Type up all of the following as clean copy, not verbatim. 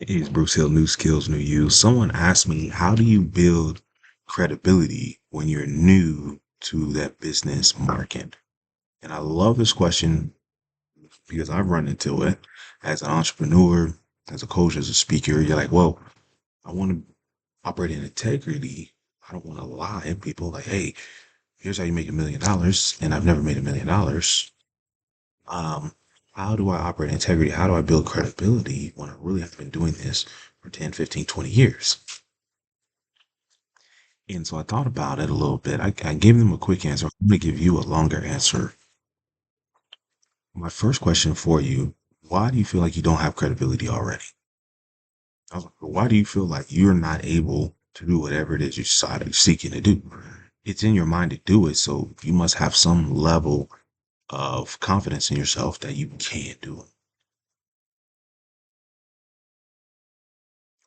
Hey, it's Bruce Hill, New Skills, New You. Someone asked me, how do you build credibility when you're new to that business market? And I love this question because I've run into it as an entrepreneur, as a coach, as a speaker. You're like, well, I want to operate in integrity. I don't want to lie. And people like, hey, here's how you make $1 million. And I've never made $1 million. Um, how do I operate in integrity? How do I build credibility when I really have been doing this for 10, 15, 20 years? And so I thought about it a little bit. I gave them a quick answer. I'm going to give you a longer answer. My first question for you, why do you feel like you don't have credibility already? I was like, why do you feel like you're not able to do whatever it is you're seeking to do? It's in your mind to do it, so you must have some level of confidence in yourself that you can do it.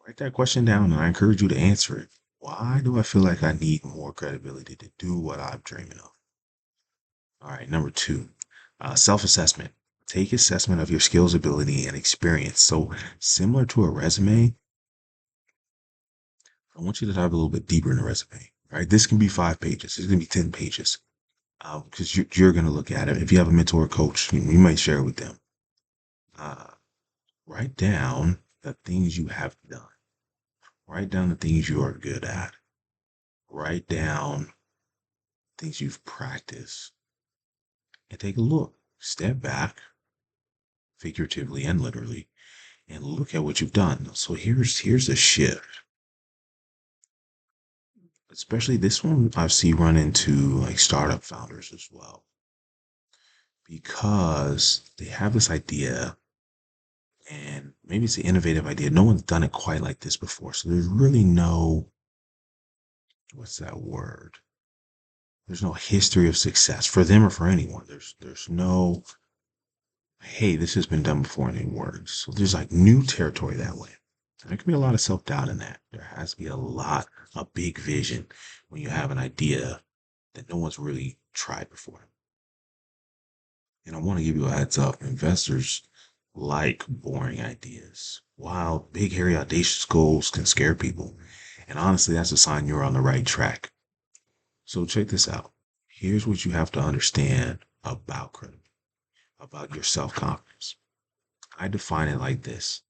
Write that question down and I encourage you to answer it. Why do I feel like I need more credibility to do what I'm dreaming of? All right, number two, self-assessment. Take assessment of your skills, ability, and experience. So similar to a resume, I want you to dive a little bit deeper in the resume. All right, this can be 5 pages. This can be 10 pages because you're going to look at it. If you have a mentor or coach, you might share it with them. Uh, write down the things you have done. Write down the things you are good at. Write down things you've practiced and take a look. Step back, figuratively and literally, and look at what you've done. So here's a shift. Especially this one I see run into like startup founders as well. Because they have this idea and maybe it's an innovative idea. No one's done it quite like this before. So there's really no, what's that word? There's no history of success for them or for anyone. There's no, hey, this has been done before and it works. So there's like new territory that way. And there can be a lot of self-doubt in that. There has to be a big vision when you have an idea that no one's really tried before. And I want to give you a heads up. Investors like boring ideas, while big, hairy, audacious goals can scare people. And honestly, that's a sign you're on the right track. So check this out. Here's what you have to understand about credibility, about your self-confidence. I define it like this.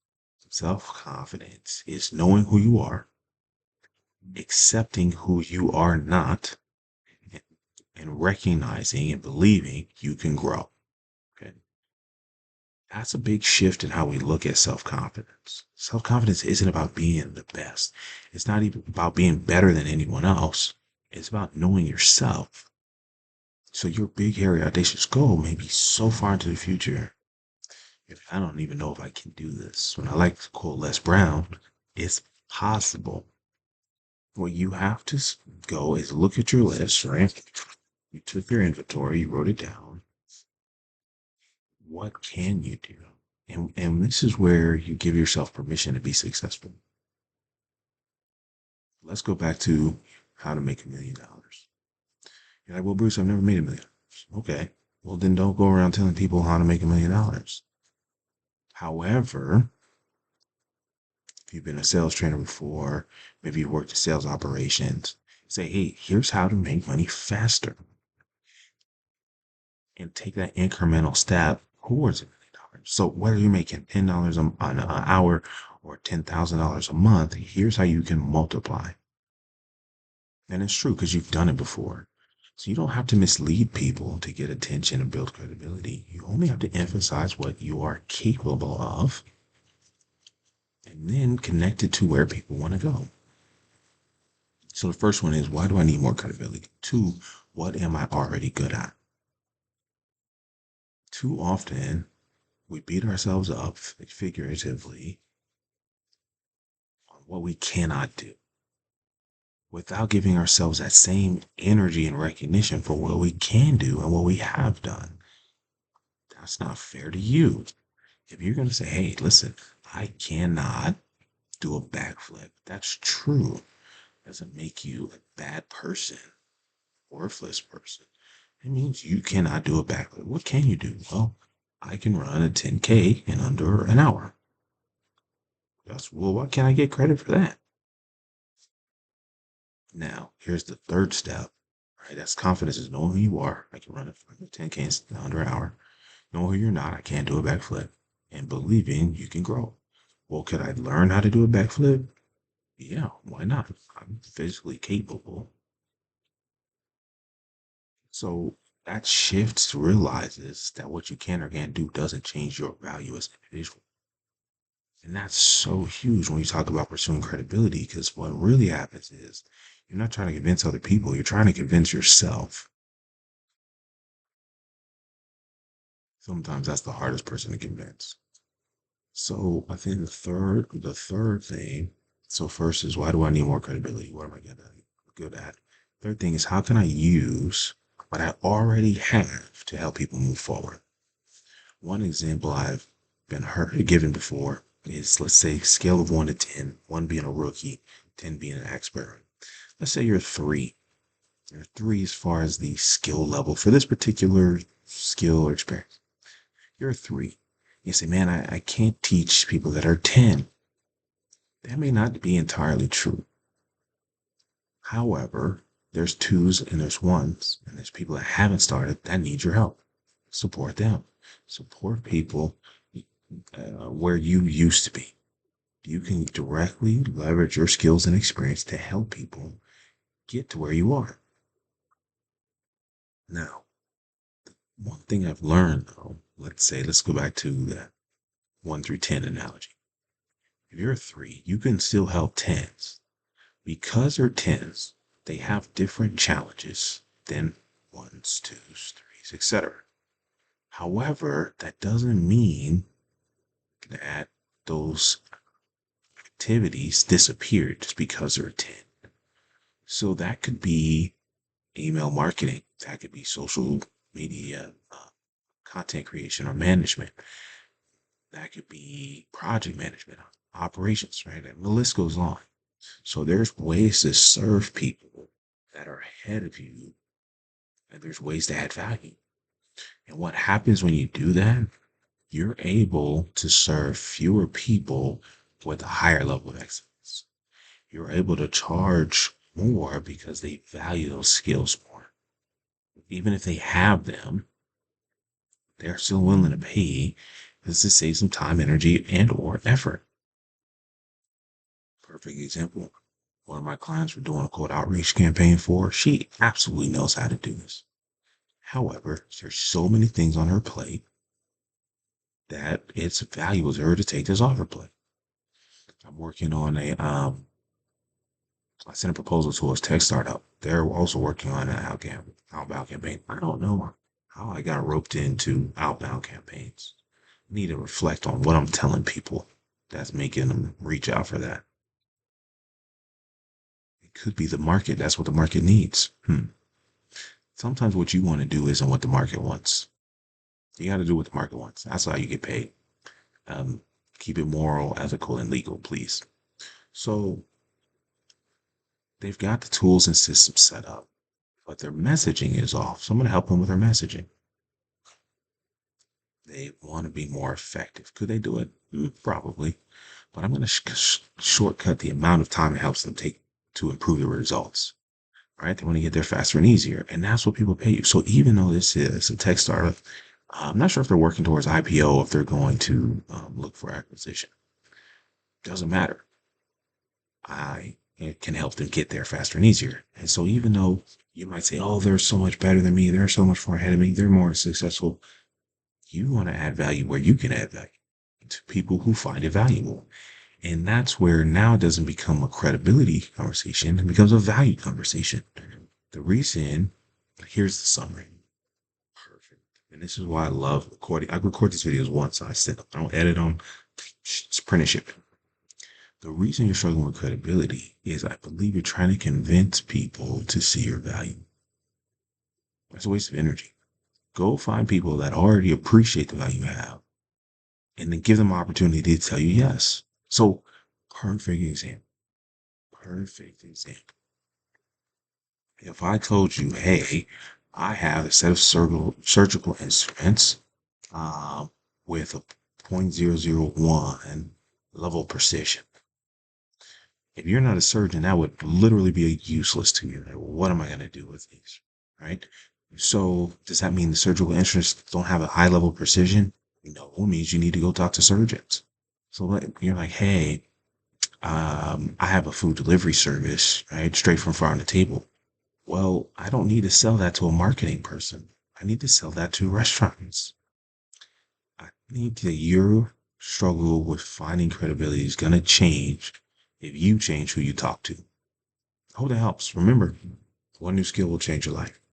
Self-confidence is knowing who you are, accepting who you are not, and recognizing and believing you can grow. Okay. That's a big shift in how we look at self-confidence. Self-confidence isn't about being the best. It's not even about being better than anyone else. It's about knowing yourself. So your big, hairy, audacious goal may be so far into the future. If I don't even know if I can do this. When I like to quote Les Brown, it's possible. What you have to go is look at your list, right? You took your inventory, you wrote it down. What can you do? And this is where you give yourself permission to be successful. Let's go back to how to make $1 million. You're like, well, Bruce, I've never made $1 million. Okay. Well, then don't go around telling people how to make $1 million. However, if you've been a sales trainer before, maybe you worked in sales operations, say, hey, here's how to make money faster. And take that incremental step towards $1 million. So whether you're making $10 an hour or $10,000 a month, here's how you can multiply. And it's true because you've done it before. So you don't have to mislead people to get attention and build credibility. You only have to emphasize what you are capable of and then connect it to where people want to go. So the first one is, why do I need more credibility? Two, what am I already good at? Too often we beat ourselves up figuratively on what we cannot do without giving ourselves that same energy and recognition for what we can do and what we have done. That's not fair to you. If you're going to say, hey, listen, I cannot do a backflip, that's true. Doesn't make you a bad person, worthless person. It means you cannot do a backflip. What can you do? Well, I can run a 10K in under an hour. Well, why can't I get credit for that? Now, here's the third step. Right, that's confidence is knowing who you are. I can run a 10K in under an hour. Know who you're not. I can't do a backflip. And believing you can grow. Well, could I learn how to do a backflip? Yeah, why not? I'm physically capable. So that shift realizes that what you can or can't do doesn't change your value as an individual. And that's so huge when you talk about pursuing credibility, because what really happens is you're not trying to convince other people, you're trying to convince yourself. Sometimes that's the hardest person to convince. So I think the third thing, so first is, why do I need more credibility? What am I good at? Third thing is, how can I use what I already have to help people move forward? One example I've been given before is, let's say, scale of 1 to 10, 1 being a rookie, 10 being an expert. Let's say you're 3. You're 3 as far as the skill level for this particular skill or experience. You're 3. You say, man, I can't teach people that are 10. That may not be entirely true. However, there's 2s and there's 1s, and there's people that haven't started that need your help. Support them. Support people where you used to be. You can directly leverage your skills and experience to help people get to where you are. Now, one thing I've learned, though, let's go back to that 1 through 10 analogy. If you're a 3, you can still help 10s. Because they're 10s, they have different challenges than 1s, 2s, 3s, etc. However, that doesn't mean that those activities disappeared just because they're 10. So that could be email marketing, that could be social media, content creation or management, that could be project management, operations, right? And the list goes on. So there's ways to serve people that are ahead of you, and there's ways to add value. And what happens when you do that, you're able to serve fewer people with a higher level of excellence. You're able to charge more because they value those skills more. Even if they have them, they're still willing to pay just to save some time, energy, and or effort. Perfect example. One of my clients we're doing a cold outreach campaign for. She absolutely knows how to do this. However, there's so many things on her plate that it's valuable to her to take this off her plate. I'm working on I sent a proposal to a tech startup. They're also working on an outbound campaign. I don't know how I got roped into outbound campaigns. I need to reflect on what I'm telling people that's making them reach out for that. It could be the market. That's what the market needs. Sometimes what you want to do isn't what the market wants. You got to do what the market wants. That's how you get paid. Um, Keep it moral, ethical, and legal, please. So they've got the tools and systems set up, but their messaging is off. So I'm going to help them with their messaging. They want to be more effective. Could they do it? Probably. But I'm going to shortcut the amount of time it helps them take to improve the results. Right? They want to get there faster and easier. And that's what people pay you. So even though this is a tech startup, I'm not sure if they're working towards IPO, if they're going to look for acquisition. Doesn't matter. It can help them get there faster and easier. And so even though you might say, oh, they're so much better than me, they're so much more ahead of me, they're more successful, you want to add value where you can add value to people who find it valuable. And that's where now it doesn't become a credibility conversation, it becomes a value conversation. The reason, here's the summary. Perfect. And this is why I love recording. I record these videos once, I don't edit them, just print and ship it. The reason you're struggling with credibility is I believe you're trying to convince people to see your value. That's a waste of energy. Go find people that already appreciate the value you have and then give them opportunity to tell you yes. So, perfect example. Perfect example. If I told you, hey, I have a set of surgical instruments with a .001 level precision. If you're not a surgeon, that would literally be useless to you. Like, what am I going to do with these? Right? So, does that mean the surgical instruments don't have a high level precision? No, it means you need to go talk to surgeons. So, you're like, hey, I have a food delivery service, right? Straight from farm to table. Well, I don't need to sell that to a marketing person. I need to sell that to restaurants. I think that your struggle with finding credibility is going to change if you change who you talk to. I hope that helps. Remember, one new skill will change your life.